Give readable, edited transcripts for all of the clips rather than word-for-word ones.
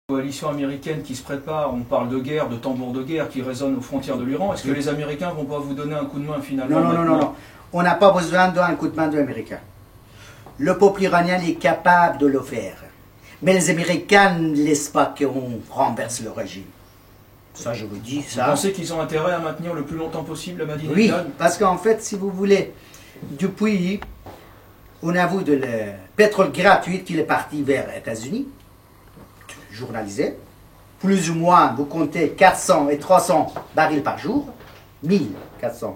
Coalition américaine qui se prépare, on parle de guerre, de tambour de guerre qui résonne aux frontières de l'Iran. Est-ce que les Américains vont pas vous donner un coup de main finalement? Non. On n'a pas besoin d'un coup de main de l'Américain. Le peuple iranien est capable de le faire. Mais les Américains ne laissent pas qu'on renverse le régime. Ça, je vous dis ça. Vous pensez qu'ils ont intérêt à maintenir le plus longtemps possible la Madinah? Oui, parce qu'en fait, si vous voulez, depuis, on a vu de le pétrole gratuit qui est parti vers les États-Unis, journalisé. Plus ou moins, vous comptez 400 et 300 barils par jour, 1400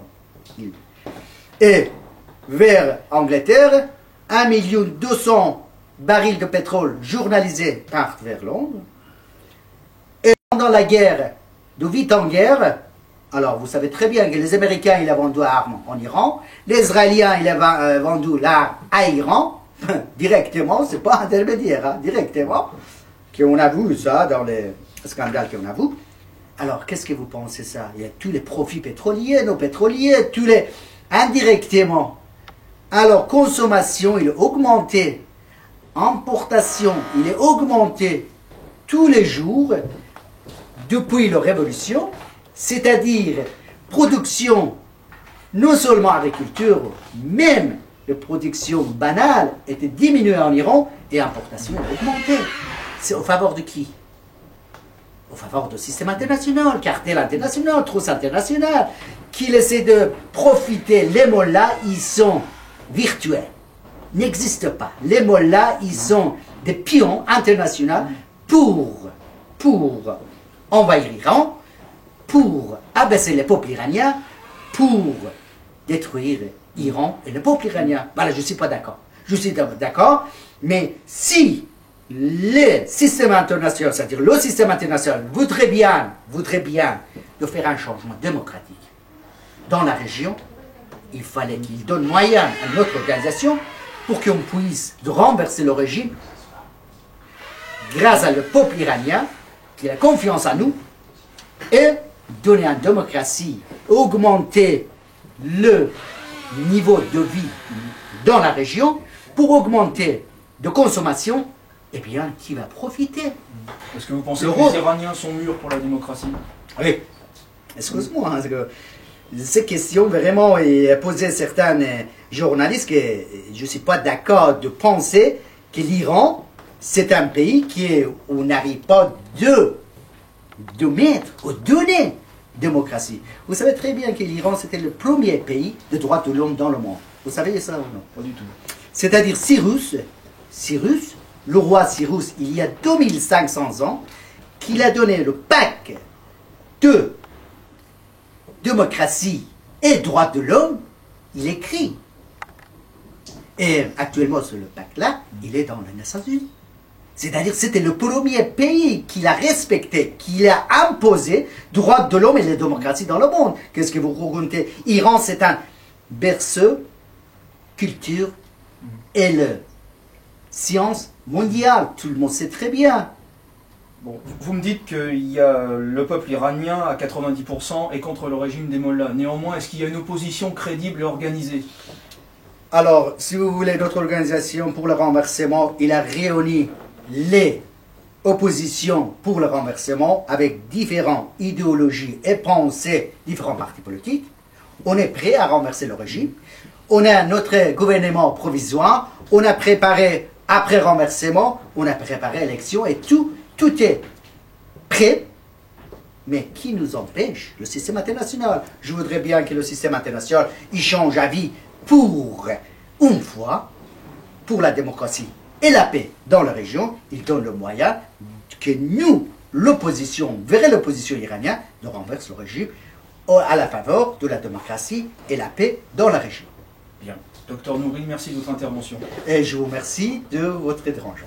000. Et vers Angleterre, 1 200 000 barils de pétrole journalisés partent vers Londres. Et pendant la guerre, de 8 ans de guerre, alors vous savez très bien que les Américains, ils ont vendu l'arme en Iran, les Israéliens, ils ont vendu l'arme à Iran, directement, c'est pas intermédiaire, hein, directement, qu'on a vu ça dans les scandales qu'on a vu. Alors, qu'est-ce que vous pensez ça? Il y a tous les profits pétroliers, nos pétroliers, tous les... indirectement. Alors, consommation, il est augmenté. Importation, il est augmenté tous les jours depuis la Révolution, c'est-à-dire production, non seulement agriculture, même la production banale était diminuée en Iran et importation a augmenté. C'est au faveur de qui? Au faveur du système international, cartel international, trousse internationale, qui essaie de profiter. Les mollahs, ils sont virtuels, n'existent pas. Les mollahs, ils sont des pions internationaux pour envahir l'Iran, pour abaisser les peuples iraniens, pour détruire l'Iran et le peuple iranien. Voilà, je ne suis pas d'accord. Je suis d'accord, mais si le système international, c'est-à-dire le système international, voudrait bien de faire un changement démocratique dans la région, il fallait qu'il donne moyen à notre organisation pour qu'on puisse renverser le régime grâce à le peuple iranien qui a confiance en nous et donner une démocratie, augmenter le niveau de vie dans la région pour augmenter de consommation. Eh bien, qui va profiter? Est-ce que vous pensez que les Iraniens sont mûrs pour la démocratie? Oui. Excuse-moi, parce que ces questions, vraiment, et poser certains journalistes que je ne suis pas d'accord de penser que l'Iran, c'est un pays où on n'arrive pas de mettre ou donner démocratie. Vous savez très bien que l'Iran, c'était le premier pays de droits de l'homme dans le monde. Vous savez ça ou non? Pas du tout. C'est-à-dire Cyrus, le roi Cyrus, il y a 2500 ans, qu'il a donné le pacte de démocratie et droits de l'homme, il écrit. Et actuellement, ce pacte-là, il est dans les Nations Unies. C'est-à-dire c'était le premier pays qui l'a respecté, qui l'a imposé, droits de l'homme et la démocratie dans le monde. Qu'est-ce que vous racontez? Iran, c'est un berceau, culture et le science mondiale. Tout le monde sait très bien. Bon, vous me dites que le peuple iranien, à 90%, est contre le régime des mollahs. Néanmoins, est-ce qu'il y a une opposition crédible et organisée? Alors, si vous voulez, notre organisation pour le renversement, il a réuni les oppositions pour le renversement avec différentes idéologies et pensées, différents partis politiques. On est prêt à renverser le régime. On a notre gouvernement provisoire. On a préparé, après renversement, on a préparé l'élection et tout est prêt. Mais qui nous empêche? Le système international. Je voudrais bien que le système international il change d'avis pour une fois, pour la démocratie et la paix dans la région. Il donne le moyen que nous, l'opposition, vers l'opposition iranienne, de renverse le régime à la faveur de la démocratie et la paix dans la région. Bien. Docteur Nouri, merci de votre intervention. Et je vous remercie de votre étrange.